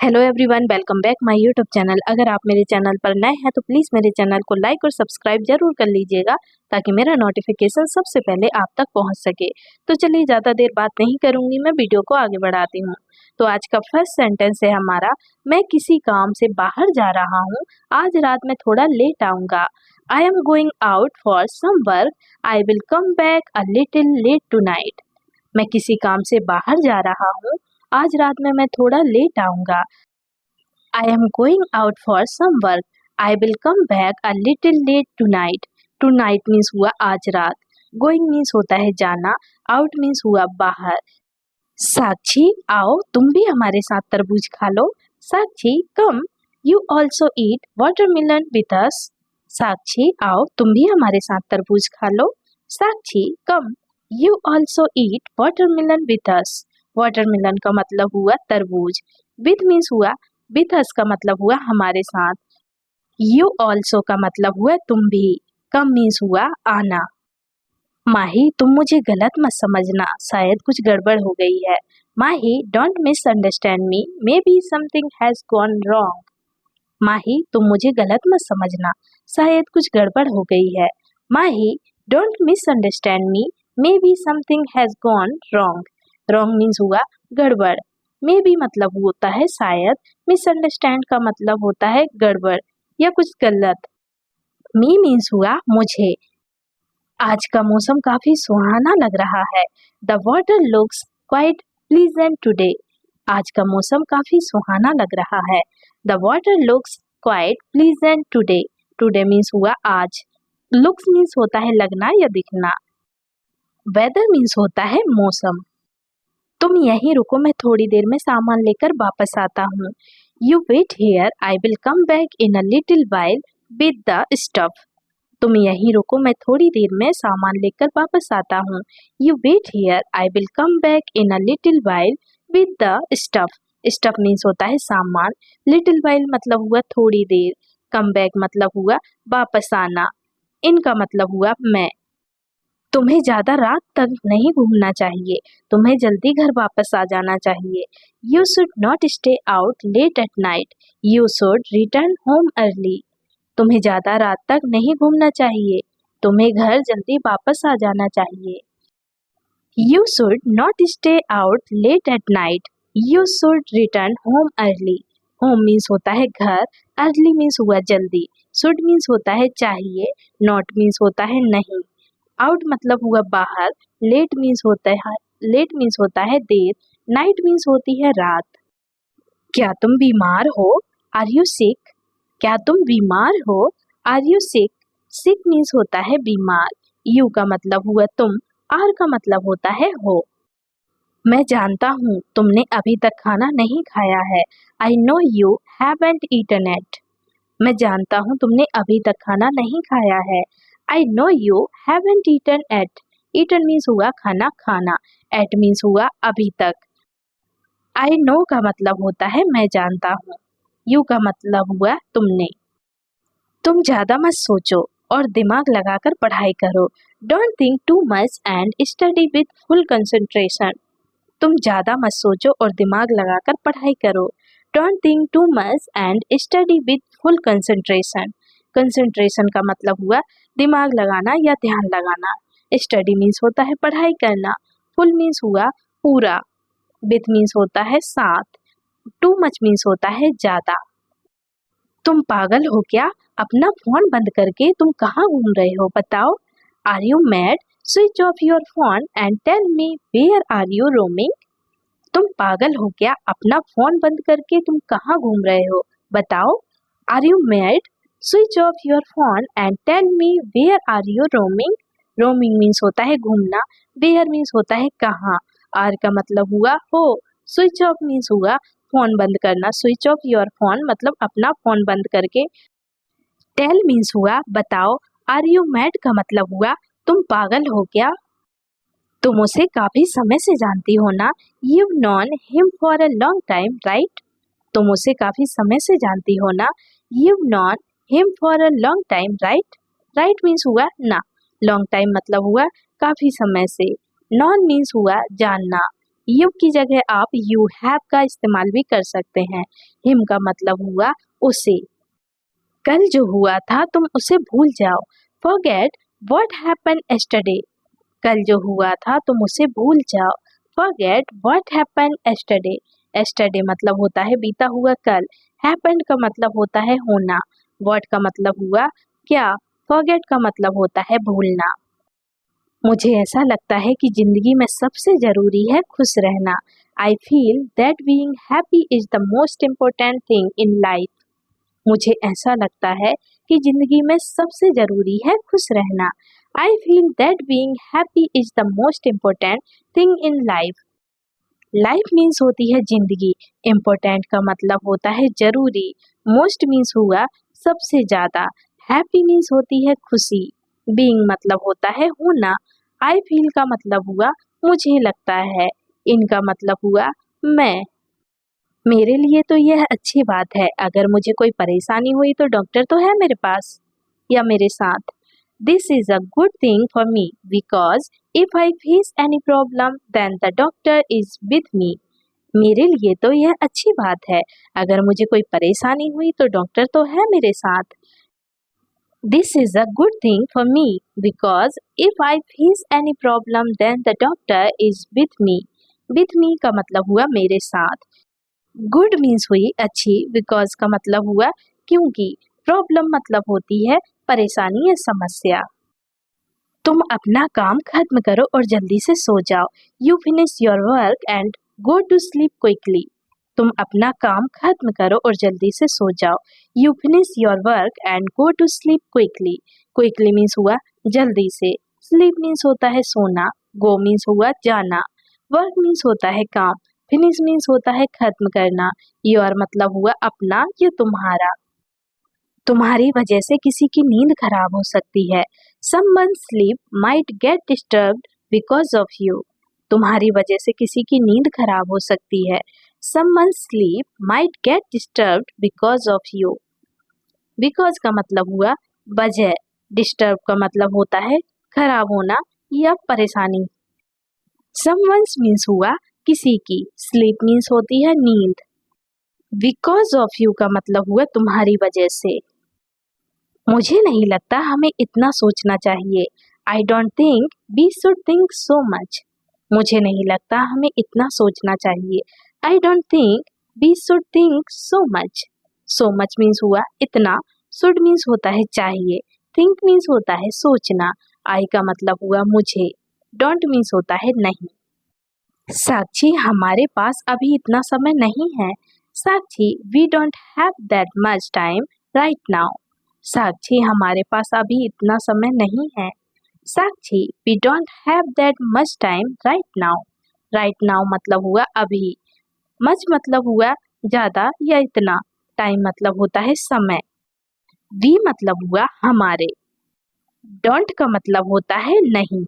Hello everyone, welcome back my YouTube channel. अगर आप मेरे चैनल पर नए हैं तो प्लीज़ मेरे चैनल को लाइक और सब्सक्राइब जरूर कर लीजिएगा ताकि मेरा नोटिफिकेशन सबसे पहले आप तक पहुंच सके। तो चलिए ज़्यादा देर बात नहीं करूंगी, मैं वीडियो को आगे बढ़ाती हूं। तो आज का फर्स्ट सेंटेंस है हमारा, मैं किसी काम से बाहर जा रहा हूँ, आज रात में थोड़ा लेट आऊँगा। I am going out for some work, I will come back a little late tonight. मैं किसी काम से बाहर जा रहा हूँ, आज रात में मैं थोड़ा लेट आऊँगा। I am going out for some work. I will come back a little late tonight. Tonight means हुआ आज रात. Going means होता है जाना. Out means हुआ बाहर. साक्षी, आओ तुम भी हमारे साथ तरबूज खा लो. साक्षी, come. You also eat watermelon with us. साक्षी, आओ तुम भी हमारे साथ तरबूज खा लो. साक्षी, come. You also eat watermelon with us. Watermelon का मतलब हुआ तरबूज. With means हुआ विथ अस का मतलब हुआ हमारे साथ. यू ऑल्सो का मतलब हुआ तुम भी. कम मीन्स हुआ आना. माही, तुम मुझे गलत मत समझना, शायद कुछ गड़बड़ हो गई है. Mahi, don't misunderstand me, maybe something has gone wrong. Mahi, तुम मुझे गलत मत समझना, शायद कुछ गड़बड़ हो गई है. Mahi, don't misunderstand me, maybe something has gone wrong. Wrong means हुआ गड़बड़. मे बी मतलब होता है शायद. मिसअंडरस्टैंड का मतलब होता है गड़बड़ या कुछ गलत. मी मीन्स हुआ मुझे. आज का मौसम काफी सुहाना लग रहा है. The water looks quite pleasant today. आज का मौसम काफी सुहाना लग रहा है. The water looks quite pleasant today. Today means हुआ आज. लुक्स मीन्स होता है लगना या दिखना. वेदर मीन्स होता है मौसम. तुम यहीं रुको, मैं थोड़ी देर में सामान लेकर वापस आता हूँ. You wait here, I will come back in a little while with the stuff. तुम यहीं रुको, मैं थोड़ी देर में सामान लेकर वापस आता हूँ. You wait here, I will come back in a little while with the stuff. Stuff means होता है सामान. लिटिल वाइल मतलब हुआ थोड़ी देर. कम बैक मतलब हुआ वापस आना. इनका मतलब हुआ मैं. तुम्हें ज्यादा रात तक नहीं घूमना चाहिए, तुम्हें जल्दी घर वापस आ जाना चाहिए. You should not stay out late at night, you should return home early. तुम्हें ज्यादा रात तक नहीं घूमना चाहिए, तुम्हें घर जल्दी वापस आ जाना चाहिए. You should not stay out late at night, you should return home early. Home means होता है घर. अर्ली मीन्स हुआ जल्दी. शुड मीन्स होता है चाहिए. नॉट मीन्स होता है नहीं. आउट मतलब हुआ बाहर. लेट मीन्स होता है देर. नाइट मीन्स होती है रात. क्या तुम बीमार हो? Are you sick? क्या तुम बीमार हो? Are you sick? Sick means होता है बीमार. यू का मतलब हुआ तुम. आर का मतलब होता है हो. मैं जानता हूँ तुमने अभी तक खाना नहीं खाया है. I know you haven't eaten it. मैं जानता हूँ तुमने अभी तक खाना नहीं खाया है. I know you haven't eaten it. Eaten means हुआ खाना खाना. At means हुआ अभी तक. I know का मतलब होता है मैं जानता हूँ. You का मतलब हुआ तुमने. तुम ज्यादा मत सोचो और दिमाग लगाकर पढ़ाई करो. Don't think too much and study with full concentration. तुम ज्यादा मत सोचो और दिमाग लगाकर पढ़ाई करो. Don't think too much and study with full concentration. Concentration का मतलब हुआ दिमाग लगाना या ध्यान लगाना. स्टडी मीन्स होता है पढ़ाई करना. फुल मीन्स हुआ पूरा. विथ मीन्स होता है साथ. टू मच मीन्स होता है ज्यादा. तुम पागल हो क्या? अपना फोन बंद करके तुम कहाँ घूम रहे हो, बताओ. Are you mad? Switch off your phone and tell me where are you roaming. तुम पागल हो क्या? अपना फोन बंद करके तुम कहाँ घूम रहे हो, बताओ. Are you mad? Switch off your phone and tell me where are you roaming. Roaming means होता है घूमना. वेयर मीन्स होता है कहाँ. आर का मतलब हुआ हो. स्विच ऑफ मीन्स हुआ फोन बंद करना. स्विच ऑफ योर फोन मतलब अपना फोन बंद करके. टेल मीन्स हुआ बताओ. आर यू मैड का मतलब हुआ तुम पागल हो क्या. तुम उसे काफी समय से जानती हो ना. You non him for a long time right. तुम उसे काफी समय से जानती हो ना. You non him for a long time right. Right means हुआ ना. लॉन्ग टाइम मतलब हुआ काफी समय से. नॉन मीन्स हुआ जानना. यू की जगह आप यू हैव का इस्तेमाल भी कर सकते हैं। हिम का मतलब हुआ उसे। कल जो हुआ था तुम उसे भूल जाओ। Forget what happened yesterday. कल जो हुआ था तुम उसे भूल जाओ। Forget what happened yesterday. Yesterday मतलब होता है बीता हुआ कल। हैपेंड का मतलब होता है होना। व्हाट का मतलब हुआ क्या। फॉरगेट का मतलब होता है भूलना। मुझे ऐसा लगता है कि जिंदगी में सबसे जरूरी है खुश रहना। I feel that being happy is the most important thing in life. मुझे ऐसा लगता है कि जिंदगी में सबसे जरूरी है खुश रहना। I feel that being happy is the most important thing in life. Life means होती है जिंदगी। इम्पोर्टेंट का मतलब होता है जरूरी। मोस्ट मीन्स हुआ सबसे ज्यादा। हैप्पी मीन्स होती है खुशी। बीइंग मतलब होता है होना। आई फील का मतलब हुआ मुझे लगता है। इनका मतलब हुआ मैं। मेरे लिए तो यह अच्छी बात है। अगर मुझे कोई परेशानी हुई तो डॉक्टर तो है मेरे पास या मेरे साथ। This is a good thing for me because if I face any problem then the doctor is with me. मेरे लिए तो यह अच्छी बात है। अगर मुझे कोई परेशानी हुई तो डॉक्टर तो है मेरे साथ। This is a good thing for me because if I face any problem then the doctor is with me. With me का मतलब हुआ मेरे साथ। Good means हुई अच्छी। Because का मतलब हुआ क्योंकि। Problem मतलब होती है परेशानी या समस्या। तुम अपना काम खत्म करो और जल्दी से सो जाओ। You finish your work and go to sleep quickly. तुम अपना काम खत्म करो और जल्दी से सो जाओ। You finish your work and go to sleep quickly. Quickly means हुआ जल्दी से। स्लीप मीन्स होता है सोना। गो मीन्स हुआ जाना। वर्क मीन्स होता है काम। फिनिश मीन्स होता है खत्म करना। योर मतलब हुआ अपना या तुम्हारा। तुम्हारी वजह से किसी की नींद खराब हो सकती है। Someone sleep might get disturbed because of you. तुम्हारी वजह से किसी की नींद खराब हो सकती है। Someone's sleep might get disturbed because of you. Because का मतलब हुआ वजह। Disturb का मतलब होता है खराब होना या परेशानी। Someone's means हुआ किसी की। Sleep means होती है नींद। Because of you का मतलब हुआ तुम्हारी वजह से। मुझे नहीं लगता हमें इतना सोचना चाहिए। I don't think we should think so much. मुझे नहीं लगता हमें इतना सोचना चाहिए। I don't think we should think so much. So much means हुआ इतना। Should means होता है चाहिए। Think means होता है सोचना। I का मतलब हुआ मुझे। Don't means होता है नहीं। साक्षी हमारे पास अभी इतना समय नहीं है। साक्षी we don't have that much time right now. साक्षी हमारे पास अभी इतना समय नहीं है। साक्षी we don't have that much time right now. Right now मतलब हुआ अभी। मच मतलब हुआ ज्यादा या इतना। टाइम मतलब होता है समय। वी मतलब हुआ हमारे। डोंट का मतलब होता है नहीं।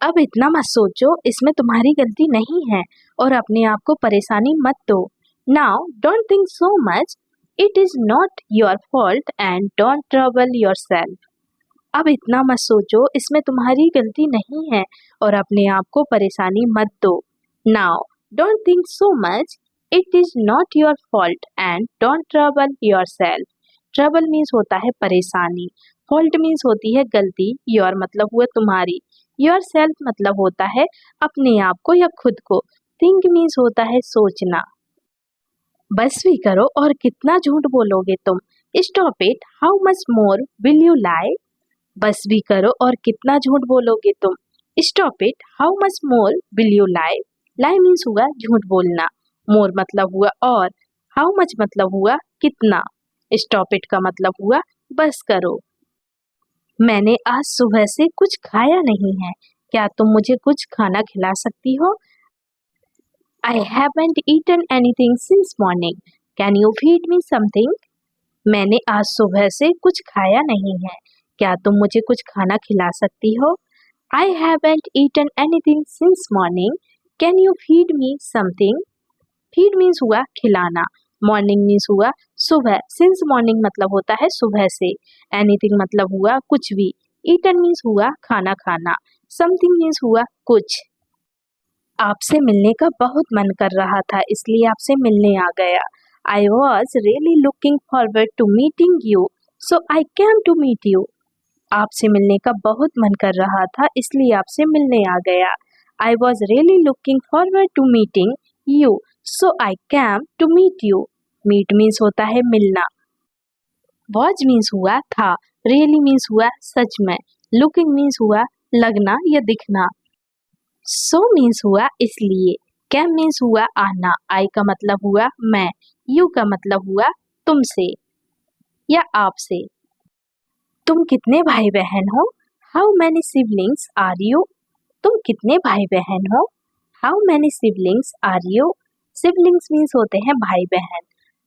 अब इतना मत सोचो, इसमें तुम्हारी गलती नहीं है और अपने आप को परेशानी मत दो। Now don't think so much, it is not your fault and don't trouble yourself. अब इतना मत सोचो, इसमें तुम्हारी गलती नहीं है और अपने आप को परेशानी मत दो। Now don't think so much, it is not your fault and don't trouble yourself. Trouble means होता है परेशानी। फॉल्ट मीन्स होती है गलती। योर मतलब हुआ तुम्हारी। योर सेल्फ मतलब होता है अपने आप को या खुद को। थिंक मीन्स होता है सोचना। बस भी करो और कितना झूठ बोलोगे तुम। Stop it, how much more will you lie. बस भी करो और कितना झूठ बोलोगे तुम। Stop it, how much more will you lie. Lie means हुआ झूठ बोलना। मोर मतलब हुआ और। हाउ मच मतलब हुआ कितना। स्टॉप इट का मतलब हुआ बस करो। मैंने आज सुबह से कुछ खाया नहीं है, क्या तुम मुझे कुछ खाना खिला सकती हो। I haven't eaten anything since morning. Can you feed me something? मैंने आज सुबह से कुछ खाया नहीं है, क्या तुम मुझे कुछ खाना खिला सकती हो। I haven't eaten anything since morning. Can you feed me something? Feed means हुआ खिलाना। मॉर्निंग मीन्स हुआ सुबह। सिंस मॉर्निंग मतलब होता है सुबह से। एनीथिंग मतलब हुआ कुछ भी। ईटन मीन्स हुआ खाना खाना। समथिंग मीन्स हुआ कुछ। आपसे मिलने का बहुत मन कर रहा था, इसलिए आपसे मिलने आ गया। I was really looking forward to meeting you, so I came to meet you. आपसे मिलने का बहुत मन कर रहा था, इसलिए आपसे मिलने आ गया। I was really looking forward to meeting you, so I came to meet you. Meet means होता है मिलना। वॉज मीन्स हुआ था, रियली मीन्स हुआ सच में, लुकिंग मीन्स हुआ लगना या दिखना, सो मीन्स हुआ इसलिए, कैम मीन्स हुआ आना, आई का मतलब हुआ मैं, यू का मतलब हुआ तुमसे या आपसे। तुम कितने भाई बहन हो? How many siblings are you? तुम कितने भाई बहन हो? How many siblings are you? Siblings means होते हैं भाई बहन।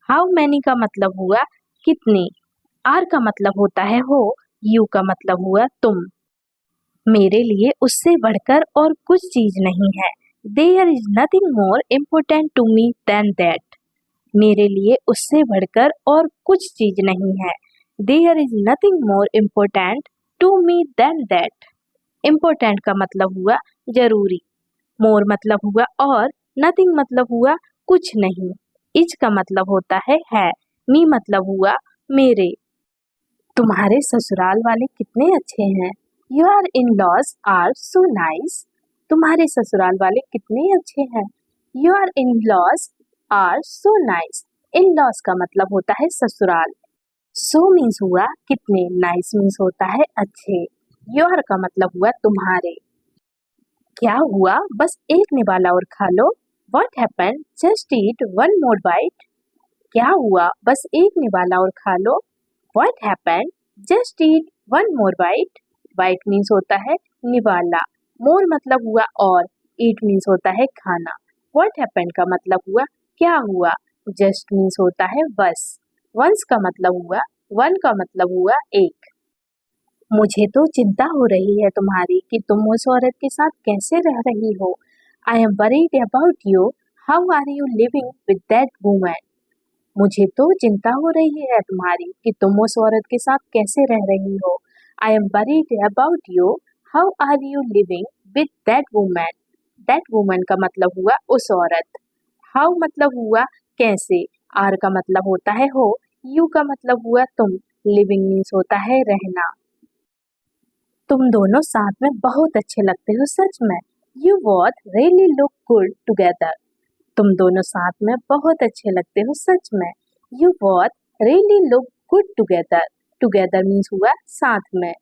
हाउ मैनी का मतलब हुआ कितने, आर का मतलब होता है हो, यू का मतलब हुआ तुम। मेरे लिए उससे बढ़कर और कुछ चीज नहीं है। There is nothing more important to me than that. मेरे लिए उससे बढ़कर और कुछ चीज नहीं है। There is nothing more important to me than that. Important का मतलब हुआ जरूरी, मोर मतलब हुआ और, नथिंग मतलब हुआ कुछ नहीं, इज का मतलब होता है, मी मतलब हुआ मेरे। तुम्हारे ससुराल वाले कितने अच्छे हैं। Your in laws are so nice. तुम्हारे ससुराल वाले कितने अच्छे हैं। Your in laws are so nice. In laws का मतलब होता है ससुराल। सो मीन्स हुआ कितने, नाइस मीन्स होता है अच्छे, योर का मतलब हुआ तुम्हारे। क्या हुआ, बस एक निवाला और खा लो। What happen, just eat one more bite. क्या हुआ, बस एक निवाला और खा लो। What happened? Just eat one more bite. Bite means होता है निवाला, more मतलब हुआ और, eat means होता है खाना। What happened का मतलब हुआ क्या हुआ। Just means होता है बस। Once का मतलब हुआ, one का मतलब हुआ एक। मुझे तो चिंता हो रही है तुम्हारी कि तुम उस औरत के साथ कैसे रह रही हो। I am worried about you. How are you living with that woman? मुझे तो चिंता हो रही है तुम्हारी कि तुम उस औरत के साथ कैसे रह रही हो। I am worried about you, how are you living with that woman. That woman का मतलब हुआ उस औरत, हाउ मतलब हुआ कैसे, आर का मतलब होता है हो, यू का मतलब हुआ तुम, लिविंग मीन्स होता है रहना। तुम दोनों साथ में बहुत अच्छे लगते हो सच में। You both really look good together. तुम दोनों साथ में बहुत अच्छे लगते हो सच में। You both really look good together. Together means हुआ साथ में।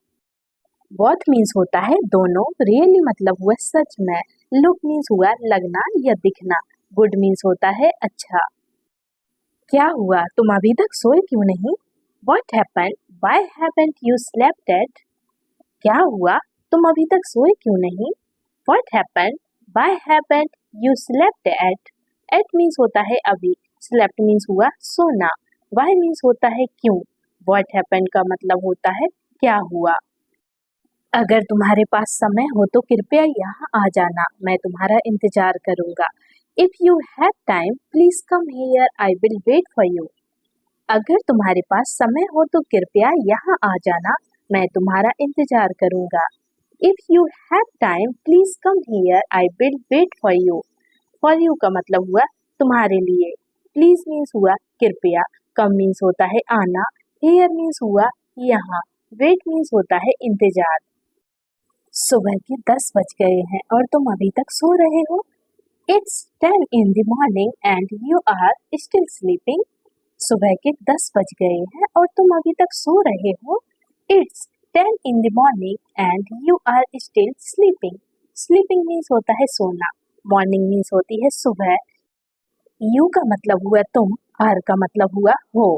बोथ मीन्स होता है दोनों, रियली मतलब हुआ सच में, लुक मीन्स हुआ लगना या दिखना, गुड मीन्स होता है अच्छा। क्या हुआ, तुम अभी तक सोए क्यों नहीं। What happen, why haven't you slept yet. क्या हुआ, तुम अभी तक सोए क्यों नहीं। What happen, why haven't you slept yet. Yet means होता है अभी, स्लेप्ट मीन्स हुआ सोना, व्हाई मीन्स होता है क्यों, व्हाट हैपेंड का मतलब होता है क्या हुआ। अगर तुम्हारे पास समय हो तो कृपया यहाँ आ जाना, मैं तुम्हारा इंतजार करूंगा। If you have time please come here, I will wait for you. अगर तुम्हारे पास समय हो तो कृपया यहाँ आ जाना, मैं तुम्हारा इंतजार करूंगा। If you have time please come here, I will wait for you. For you का मतलब हुआ तुम्हारे लिए, प्लीज मीन्स हुआ कृपया, कम मीन्स होता है आना, हियर मीन्स हुआ यहाँ, वेट मीन्स होता है इंतजार। सुबह के 10 बज गए हैं और तुम अभी तक सो रहे हो। It's 10 in the morning and you are still sleeping. सुबह के 10 बज गए हैं और तुम अभी तक सो रहे हो। It's 10 in the morning and you are still sleeping. Sleeping means होता है सोना, मॉर्निंग मीन्स होती है सुबह, यू का मतलब हुआ तुम, आर का मतलब हुआ हो।